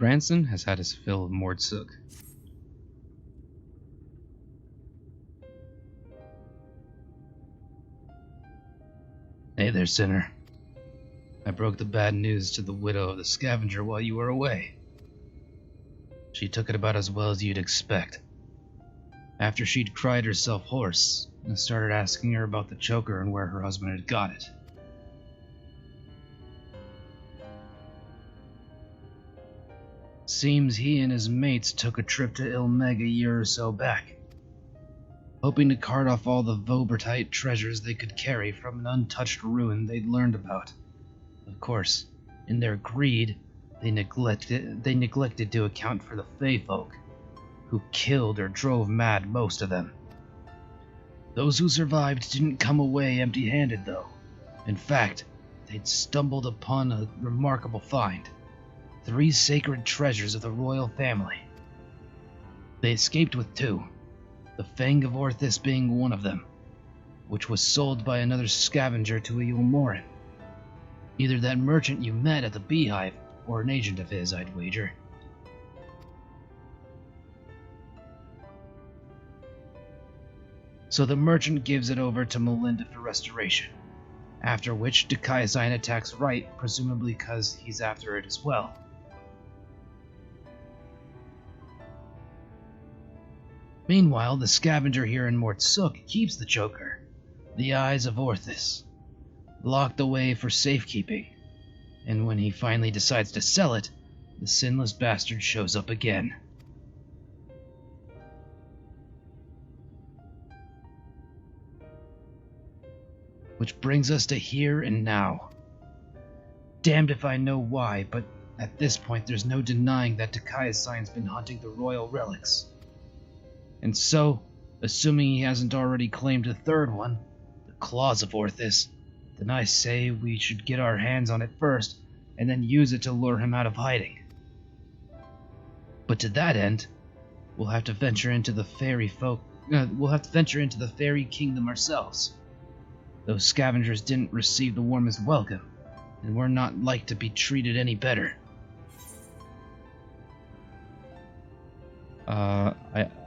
Granson has had his fill of Mordsuk. Hey there, sinner. I broke the bad news to the widow of the scavenger while you were away. She took it about as well as you'd expect. After she'd cried herself hoarse, I started asking her about the choker and where her husband had got it. Seems he and his mates took a trip to Ilmeg a year or so back, hoping to cart off all the Vobertite treasures they could carry from an untouched ruin they'd learned about. Of course, in their greed, they neglected to account for the Fey folk, who killed or drove mad most of them. Those who survived didn't come away empty-handed, though. In fact, they'd stumbled upon a remarkable find: 3 sacred treasures of the royal family. They escaped with 2, the Fang of Orthis being one of them, which was sold by another scavenger to a Yulmoran. Either that merchant you met at the Beehive, or an agent of his, I'd wager. So the merchant gives it over to Melinda for restoration, after which Dikaiosyne attacks Right, presumably because he's after it as well. Meanwhile, the scavenger here in Mordsuk keeps the choker, the Eyes of Orthis, locked away for safekeeping, and when he finally decides to sell it, the sinless bastard shows up again. Which brings us to here and now. Damned if I know why, but at this point there's no denying that Dikaiosyne's been hunting the royal relics. And so, assuming he hasn't already claimed the third one, the Claws of Orthis, then I say we should get our hands on it first, and then use it to lure him out of hiding. But to that end, we'll have to venture into the fairy kingdom ourselves. Those scavengers didn't receive the warmest welcome, and we're not like to be treated any better.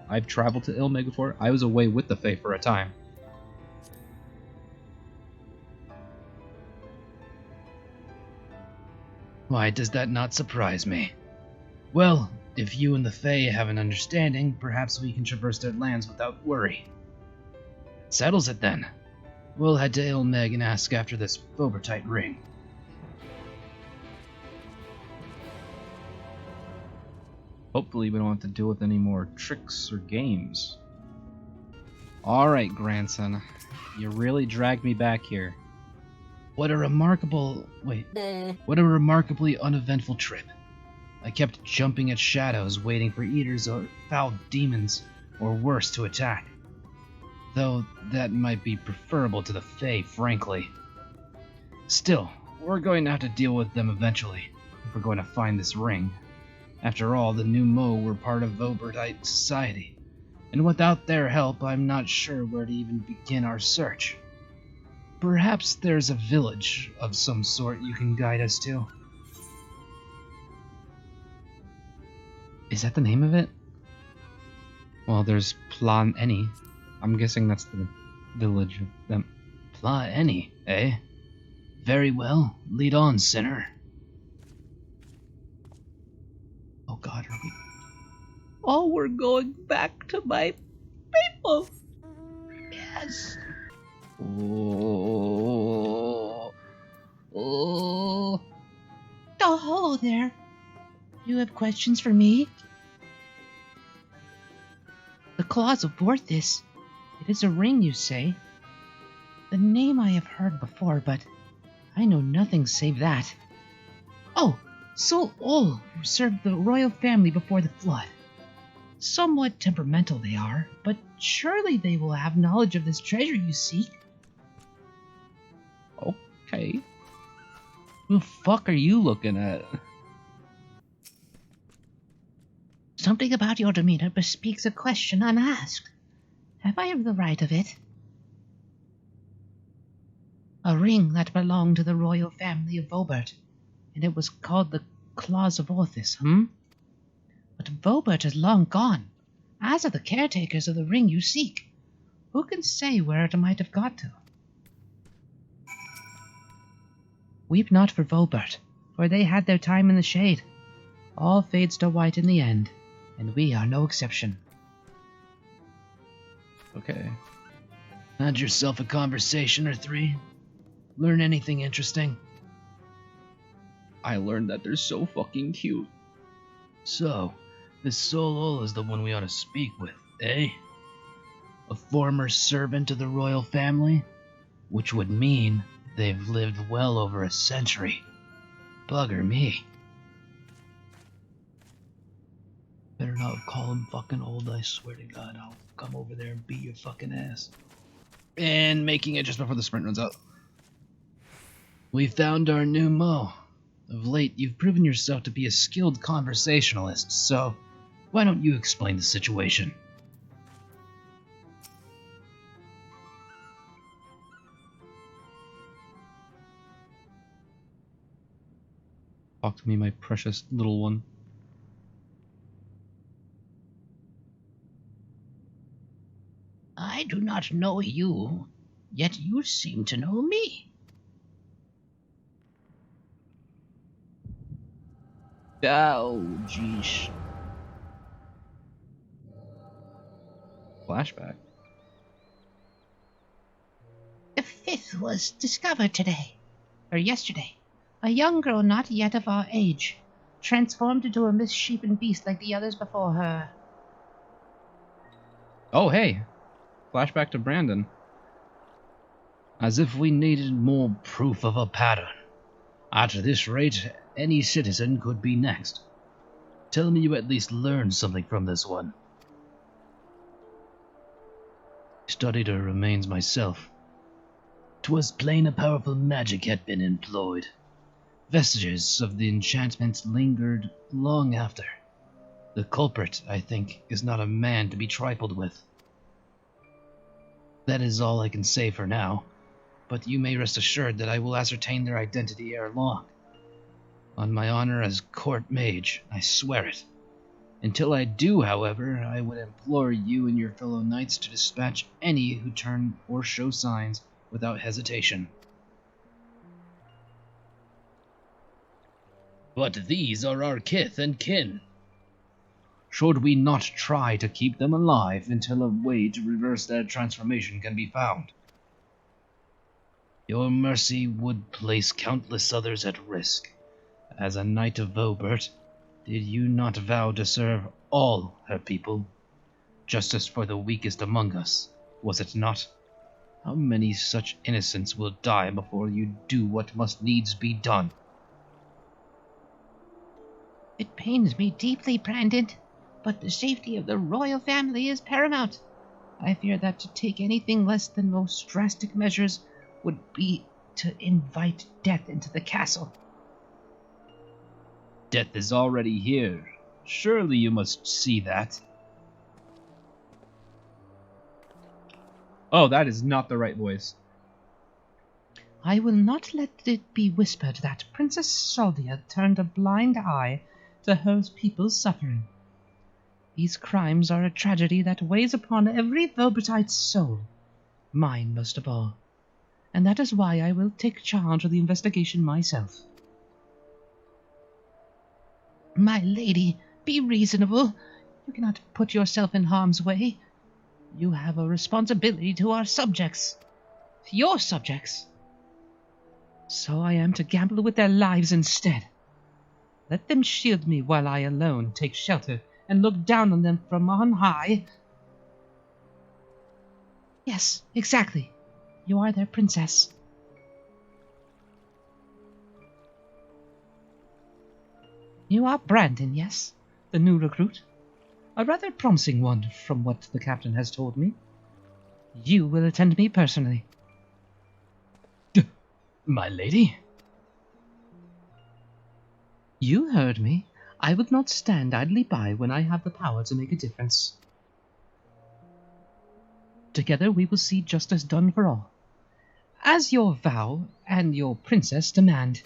I've traveled to Ilmeg before. I was away with the Fae for a time. Why does that not surprise me? Well, if you and the Fae have an understanding, perhaps we can traverse their lands without worry. Settles it then. We'll head to Ilmeg and ask after this Vobertite ring. Hopefully we don't have to deal with any more tricks or games. Alright, Granson. You really dragged me back here. What a remarkably uneventful trip. I kept jumping at shadows, waiting for eaters or foul demons, or worse, to attack. Though that might be preferable to the Fae, frankly. Still, we're going to have to deal with them eventually, if we're going to find this ring. After all, the New Mo were part of Vobertite society, and without their help, I'm not sure where to even begin our search. Perhaps there's a village of some sort you can guide us to. Is that the name of it? Well, there's Plan Eni. I'm guessing that's the village of them. Pla Eni, eh? Very well. Lead on, sinner. Oh God, are we... Oh, we're going back to my people. Yes. Oh. Oh, hello there. You have questions for me? The Claws of Orthis. It is a ring, you say? The name I have heard before, but I know nothing save that. Oh, so Ol served the royal family before the flood. Somewhat temperamental they are, but surely they will have knowledge of this treasure you seek. Okay. Who the fuck are you looking at? Something about your demeanor bespeaks a question unasked. Have I the right of it? A ring that belonged to the royal family of Vobert, and it was called the Claws of Orthis, But Vobert is long gone, as are the caretakers of the ring you seek. Who can say where it might have got to? Weep not for Vobert, for they had their time in the shade. All fades to white in the end, and we are no exception. Okay. Had yourself a conversation or three? Learn anything interesting? I learned that they're so fucking cute. So, this Solol is the one we ought to speak with, eh? A former servant of the royal family? Which would mean they've lived well over a century. Bugger me. Better not call him fucking old, I swear to God, I'll come over there and beat your fucking ass. And making it just before the sprint runs out. We found our new Mo. Of late, you've proven yourself to be a skilled conversationalist, so why don't you explain the situation? Talk to me, my precious little one. I do not know you, yet you seem to know me. Oh, jeez. Flashback. The fifth was discovered today, or yesterday. A young girl not yet of our age, transformed into a misshapen beast like the others before her. Oh, hey. Flashback to Brandon. As if we needed more proof of a pattern. At this rate, any citizen could be next. Tell me you at least learned something from this one. Studied her remains myself. 'Twas plain a powerful magic had been employed. Vestiges of the enchantment lingered long after. The culprit, I think, is not a man to be trifled with. That is all I can say for now, but you may rest assured that I will ascertain their identity ere long. On my honor as court mage, I swear it. Until I do, however, I would implore you and your fellow knights to dispatch any who turn or show signs without hesitation. But these are our kith and kin. Should we not try to keep them alive until a way to reverse their transformation can be found? Your mercy would place countless others at risk. As a knight of Vobert, did you not vow to serve all her people? Justice for the weakest among us, was it not? How many such innocents will die before you do what must needs be done? It pains me deeply, Brandon, but the safety of the royal family is paramount. I fear that to take anything less than most drastic measures would be to invite death into the castle. Death is already here. Surely you must see that. Oh, that is not the right voice. I will not let it be whispered that Princess Saldia turned a blind eye to her people's suffering. These crimes are a tragedy that weighs upon every Vobertite's soul, mine most of all, and that is why I will take charge of the investigation myself. My lady, be reasonable. You cannot put yourself in harm's way. You have a responsibility to our subjects. Your subjects. So I am to gamble with their lives instead. Let them shield me while I alone take shelter and look down on them from on high. Yes, exactly. You are their princess. You are Brandon, yes? The new recruit? A rather promising one, from what the captain has told me. You will attend me personally. My lady? You heard me. I would not stand idly by when I have the power to make a difference. Together we will see justice done for all, as your vow and your princess demand.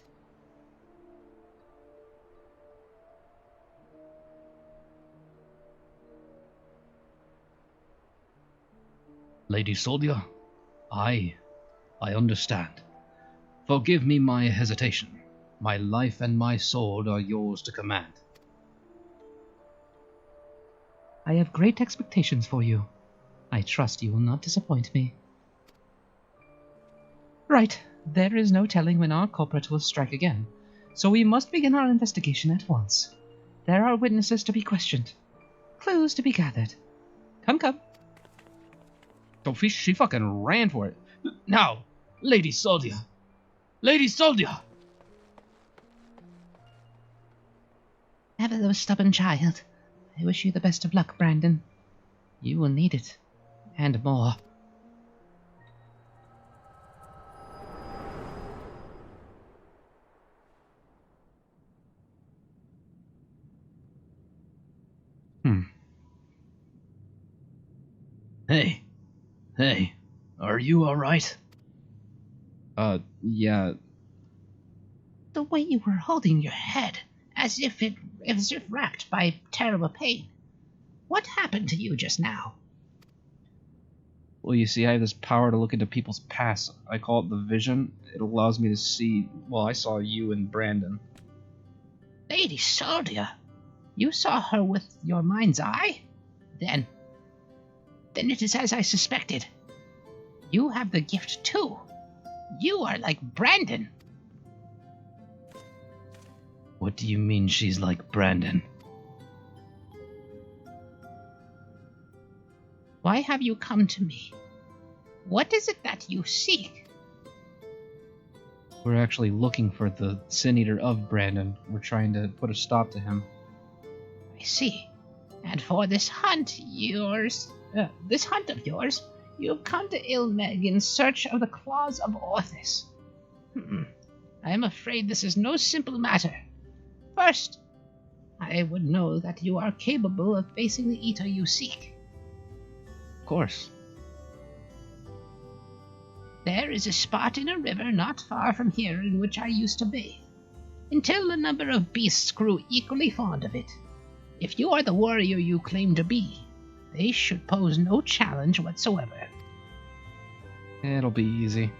Lady Soldia, I understand. Forgive me my hesitation. My life and my sword are yours to command. I have great expectations for you. I trust you will not disappoint me. Right, there is no telling when our culprit will strike again, so we must begin our investigation at once. There are witnesses to be questioned, clues to be gathered. Come, come. Oh, she fucking ran for it. Now, Lady Soldia! Lady Soldia! Never the stubborn child. I wish you the best of luck, Brandon. You will need it, and more. Hey, are you alright? Yeah. The way you were holding your head, as if racked by terrible pain. What happened to you just now? Well, you see, I have this power to look into people's past. I call it the vision. It allows me to see, well, I saw you and Brandon. Lady Soldia, you saw her with your mind's eye? Then it is as I suspected. You have the gift too. You are like Brandon. What do you mean she's like Brandon? Why have you come to me? What is it that you seek? We're actually looking for the Sin Eater of Brandon. We're trying to put a stop to him. I see. And for this hunt of yours, you've come to Ilmeg in search of the claws of Orthis. I am afraid this is no simple matter. First, I would know that you are capable of facing the Eater you seek. Of course. There is a spot in a river not far from here in which I used to bathe, until a number of beasts grew equally fond of it. If you are the warrior you claim to be, they should pose no challenge whatsoever. It'll be easy.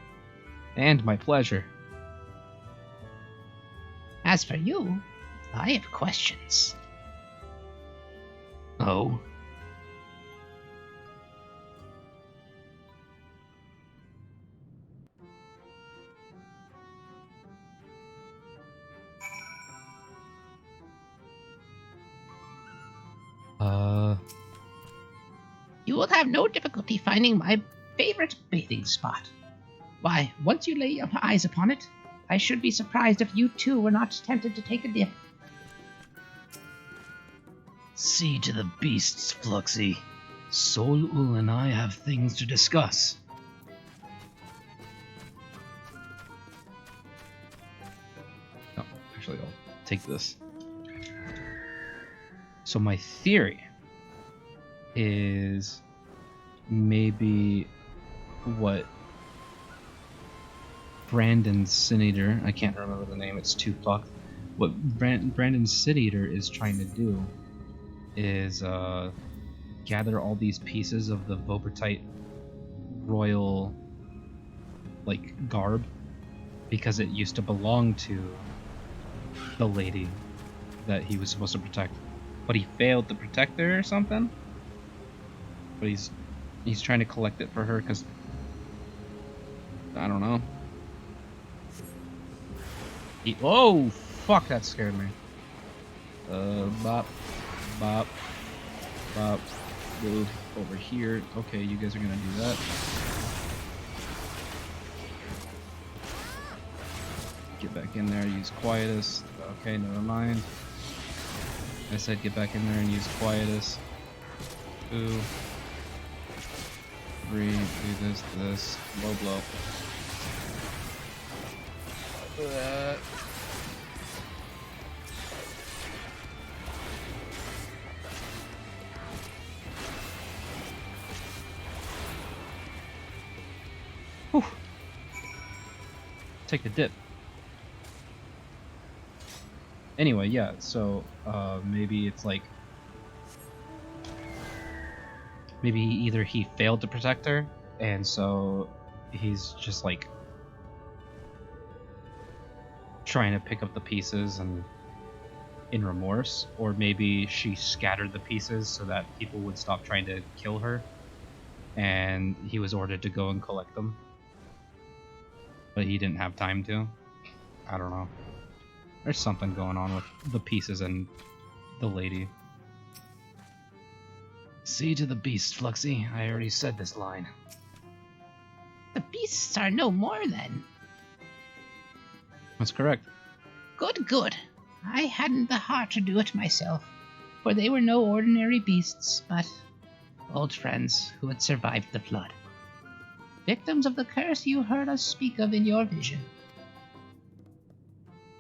And my pleasure. As for you, I have questions. Oh? You will have no difficulty finding my favorite bathing spot. Why, once you lay your eyes upon it, I should be surprised if you too were not tempted to take a dip. See to the beasts, Fluxy. Sol Ul and I have things to discuss. No, actually, I'll take this. So my theory is maybe what Brandon's Sin Eater, I can't remember the name, it's too fucked. What Brandon's Sin Eater is trying to do is gather all these pieces of the Vobertite royal garb, because it used to belong to the lady that he was supposed to protect, but he failed to protect her or something. But he's trying to collect it for her because I don't know. Oh fuck! That scared me. Bop, bop, bop. Move over here. Okay, you guys are gonna do that. Get back in there. Use Quietus. Okay, never mind. I said get back in there and use Quietus. 2, 3, do this, low blow. Whew. Take the dip. Anyway, yeah, so maybe it's maybe either he failed to protect her And so he's just like trying to pick up the pieces and in remorse, or maybe she scattered the pieces so that people would stop trying to kill her, and he was ordered to go and collect them, but he didn't have time to. I don't know. There's something going on with the pieces and the lady. See to the beast, Fluxy. I already said this line. The beasts are no more, then. That's correct. Good, good. I hadn't the heart to do it myself, for they were no ordinary beasts, but old friends who had survived the flood. Victims of the curse you heard us speak of in your vision.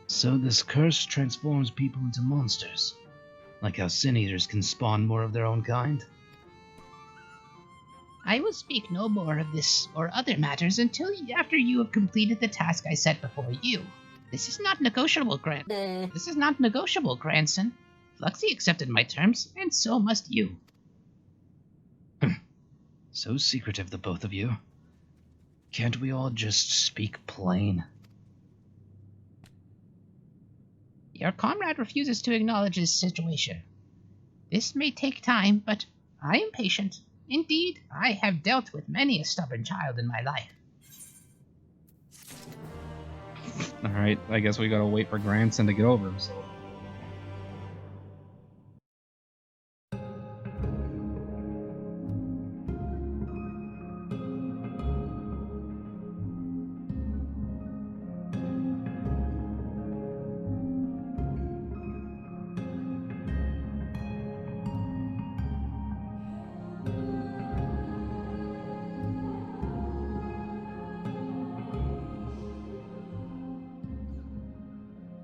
So this curse transforms people into monsters, like how sin eaters can spawn more of their own kind? I will speak no more of this or other matters until after you have completed the task I set before you. This is not negotiable, This is not negotiable, Granson. Fluxy accepted my terms, and so must you. So secretive, the both of you. Can't we all just speak plain? Your comrade refuses to acknowledge his situation. This may take time, but I am patient. Indeed, I have dealt with many a stubborn child in my life. Alright, I guess we gotta wait for Granson to get over himself.